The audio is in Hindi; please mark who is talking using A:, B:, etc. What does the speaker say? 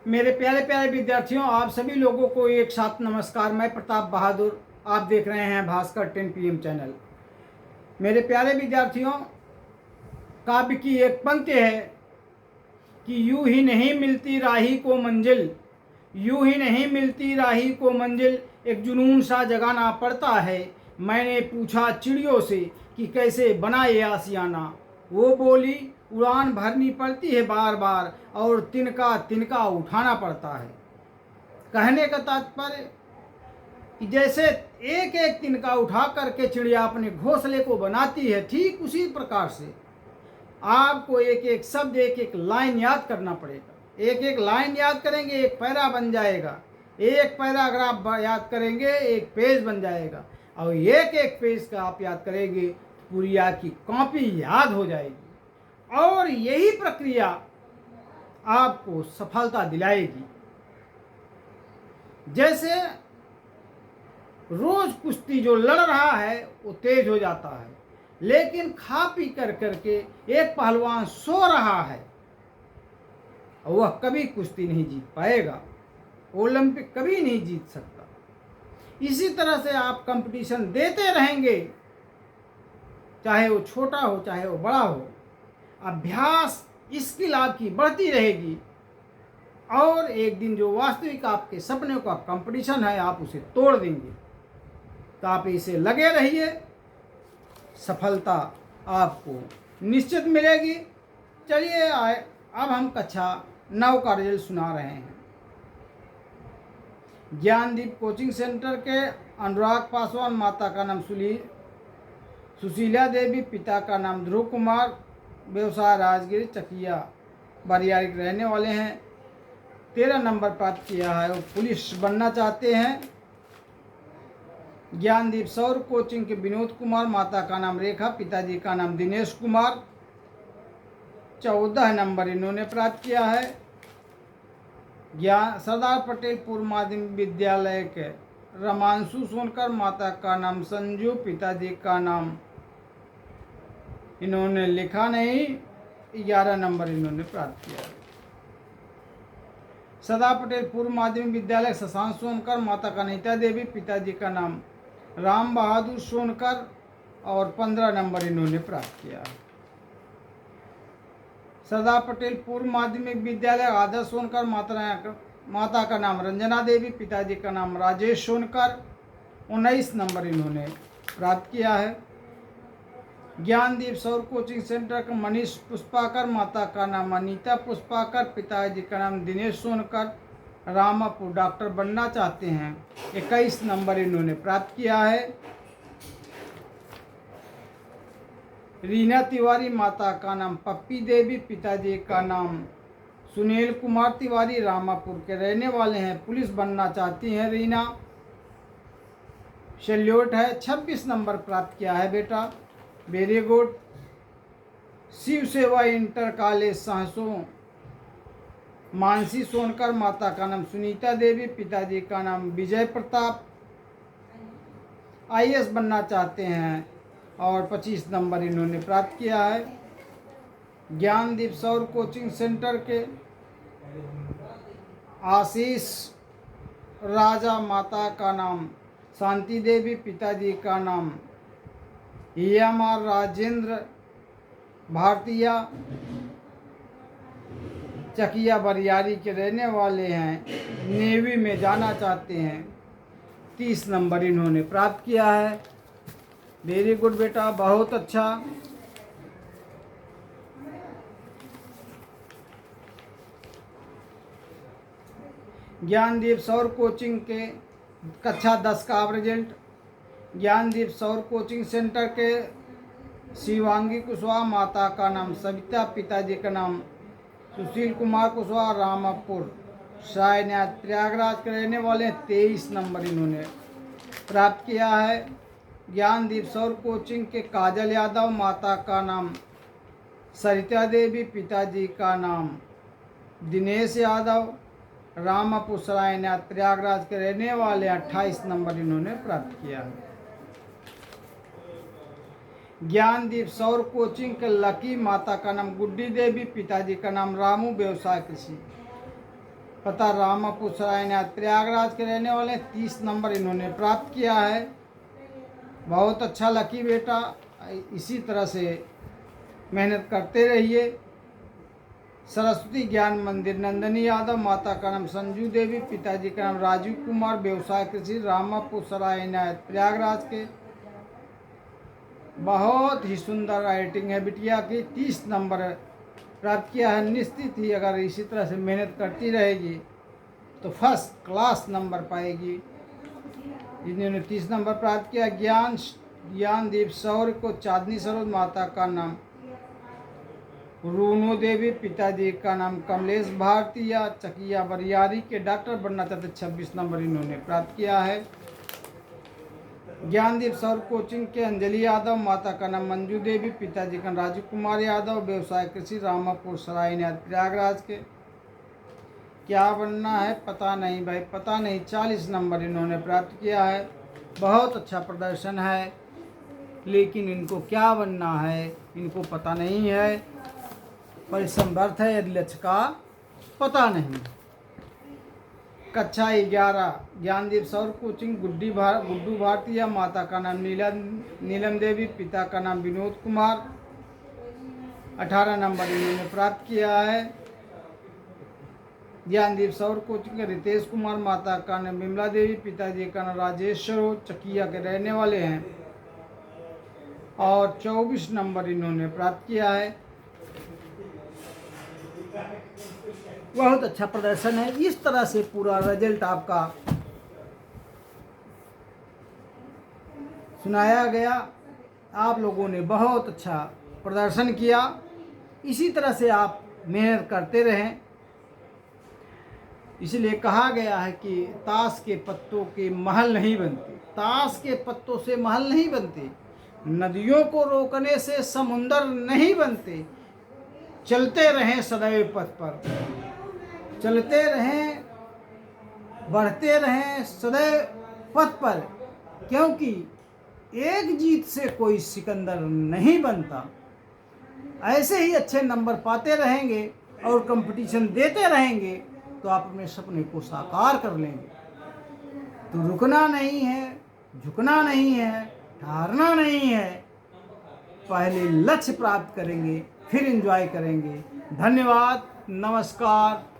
A: मेरे प्यारे प्यारे विद्यार्थियों, आप सभी लोगों को एक साथ नमस्कार। मैं प्रताप बहादुर, आप देख रहे हैं भास्कर 10 PM चैनल। मेरे प्यारे विद्यार्थियों, काव्य की एक पंक्ति है कि यूं ही नहीं मिलती राही को मंजिल, यूं ही नहीं मिलती राही को मंजिल, एक जुनून सा जगाना पड़ता है। मैंने पूछा चिड़ियों से कि कैसे बनाए आसियाना, वो बोली उड़ान भरनी पड़ती है बार बार और तिनका तिनका उठाना पड़ता है। कहने का तात्पर्य कि जैसे एक एक तिनका उठा करके चिड़िया अपने घोंसले को बनाती है, ठीक उसी प्रकार से आपको एक एक शब्द, एक एक लाइन याद करना पड़ेगा। एक एक लाइन याद करेंगे, एक पैरा बन जाएगा। एक पैराग्राफ याद करेंगे, एक पेज बन जाएगा। और एक एक पेज का आप याद करेंगे, पूरी आपकी कॉपी याद हो जाएगी। और यही प्रक्रिया आपको सफलता दिलाएगी। जैसे रोज कुश्ती जो लड़ रहा है वो तेज हो जाता है, लेकिन खा पी कर करके एक पहलवान सो रहा है, वह कभी कुश्ती नहीं जीत पाएगा, ओलंपिक कभी नहीं जीत सकता। इसी तरह से आप कंपटीशन देते रहेंगे, चाहे वो छोटा हो चाहे वो बड़ा हो। अभ्यास स्किल आपकी बढ़ती रहेगी और एक दिन जो वास्तविक आपके सपनों का कंपटीशन है, आप उसे तोड़ देंगे। तो आप इसे लगे रहिए, सफलता आपको निश्चित मिलेगी। चलिए अब हम कक्षा 9 का रिजल्ट सुना रहे हैं। ज्ञानदीप कोचिंग सेंटर के अनुराग पासवान, माता का नाम सुशीला देवी, पिता का नाम ध्रुव कुमार, व्यवसाय राजगिरी चकिया बरियारी के रहने वाले हैं। 13 नंबर प्राप्त किया है, वो पुलिस बनना चाहते हैं। ज्ञानदीप सौर कोचिंग के विनोद कुमार, माता का नाम रेखा, पिताजी का नाम दिनेश कुमार, 14 नंबर इन्होंने प्राप्त किया है। सरदार पटेल पूर्व माध्यमिक विद्यालय के रमांशु सोनकर, माता का नाम संजू, पिताजी का नाम इन्होंने लिखा नहीं, 11 नंबर इन्होंने प्राप्त किया है। सरदार पटेल पूर्व माध्यमिक विद्यालय शशांक सोनकर, माता का नीता देवी, पिताजी का नाम राम बहादुर सोनकर और 15 नंबर इन्होंने प्राप्त किया। सरदार पटेल पूर्व माध्यमिक विद्यालय आदर्श सोनकर, माता का नाम रंजना देवी, पिताजी का नाम राजेश सोनकर, 19 नंबर इन्होंने प्राप्त किया है। ज्ञानदीप सौर कोचिंग सेंटर का मनीष पुष्पाकर, माता का नाम अनीता पुष्पाकर, पिताजी का नाम दिनेश सोनकर, रामापुर डॉक्टर बनना चाहते हैं, 21 नंबर इन्होंने प्राप्त किया है। रीना तिवारी, माता का नाम पप्पी देवी, पिताजी का नाम सुनील कुमार तिवारी, रामापुर के रहने वाले हैं, पुलिस बनना चाहती हैं रीना। सैल्यूट है, 26 नंबर प्राप्त किया है बेटा, वेरी गुड। शिव सेवा इंटर कॉलेज सहसों, मानसी सोनकर, माता का नाम सुनीता देवी, पिताजी का नाम विजय प्रताप, IAS बनना चाहते हैं और 25 नंबर इन्होंने प्राप्त किया है। ज्ञानदीप सौर कोचिंग सेंटर के आशीष राजा, माता का नाम शांति देवी, पिताजी का नाम EMR राजेंद्र भारतीय, चकिया बरियारी के रहने वाले हैं, नेवी में जाना चाहते हैं, 30 नंबर इन्होंने प्राप्त किया है। वेरी गुड बेटा, बहुत अच्छा। ज्ञानदीप सौर कोचिंग के कक्षा 10 का रिजल्ट। ज्ञानदीप सौर कोचिंग सेंटर के शिवांगी कुशवाहा, माता का नाम सविता, पिताजी का नाम सुशील कुमार कुशवाहा, रामापुर सायनाथ प्रयागराज के रहने वाले, 23 नंबर इन्होंने प्राप्त किया है। ज्ञानदीप सौर कोचिंग के काजल यादव, माता का नाम सरिता देवी, पिताजी का नाम दिनेश यादव, रामापुर सायनाथ प्रयागराज के रहने वाले, 28 नंबर इन्होंने प्राप्त किया है। ज्ञानदीप सौर कोचिंग के लकी, माता का नाम गुड्डी देवी, पिताजी का नाम रामू, व्यवसाय कृषि, पता रामापुर सरायनाथ प्रयागराज के रहने वाले, 30 नंबर इन्होंने प्राप्त किया है। बहुत अच्छा लकी बेटा, इसी तरह से मेहनत करते रहिए। सरस्वती ज्ञान मंदिर, नंदनी यादव, माता का नाम संजू देवी, पिताजी का नाम राजीव कुमार, व्यवसाय कृषि, रामापुर सरायनाथ प्रयागराज के। बहुत ही सुंदर राइटिंग है बिटिया की, 30 नंबर प्राप्त किया है। निश्चित ही अगर इसी तरह से मेहनत करती रहेगी तो फर्स्ट क्लास नंबर पाएगी। जिन्होंने 30 नंबर प्राप्त किया, ज्ञानदीप शौर्य को चांदनी सरोज, माता का नाम रूनो देवी, पिताजी का नाम कमलेश भारतीय, चकिया बरियारी के डॉक्टर बनना चाहते, 26 नंबर इन्होंने प्राप्त किया है। ज्ञानदीप सौर कोचिंग के अंजलि यादव, माता का नाम मंजू देवी, पिताजी का नाम राजीव कुमार यादव, व्यवसाय कृषि, रामापुर सरायनाथ प्रयागराज के। क्या बनना है पता नहीं भाई, पता नहीं। 40 नंबर इन्होंने प्राप्त किया है। बहुत अच्छा प्रदर्शन है, लेकिन इनको क्या बनना है इनको पता नहीं है। परिश्रम व्यर्थ है यदि लक्ष्य का पता नहीं। कक्षा 11 ज्ञानदीप सौर कोचिंग, गुड्डू भारतीय, माता का नाम नीलम देवी, पिता का नाम विनोद कुमार, 18 नंबर इन्होंने प्राप्त किया है। ज्ञानदीप सौर कोचिंग के रितेश कुमार, माता का नाम विमला देवी, पिताजी का नाम राजेश्वर, चकिया के रहने वाले हैं, और 24 नंबर इन्होंने प्राप्त किया है। बहुत अच्छा प्रदर्शन है। इस तरह से पूरा रिजल्ट आपका सुनाया गया। आप लोगों ने बहुत अच्छा प्रदर्शन किया। इसी तरह से आप मेहनत करते रहें। इसलिए कहा गया है कि ताश के पत्तों के महल नहीं बनते, ताश के पत्तों से महल नहीं बनते, नदियों को रोकने से समुंदर नहीं बनते। चलते रहें सदैव पथ पर, चलते रहें, बढ़ते रहें सदैव पथ पर, क्योंकि एक जीत से कोई सिकंदर नहीं बनता। ऐसे ही अच्छे नंबर पाते रहेंगे और कंपटीशन देते रहेंगे तो आप अपने सपने को साकार कर लेंगे। तो रुकना नहीं है, झुकना नहीं है, हारना नहीं है। पहले लक्ष्य प्राप्त करेंगे, फिर एंजॉय करेंगे। धन्यवाद, नमस्कार।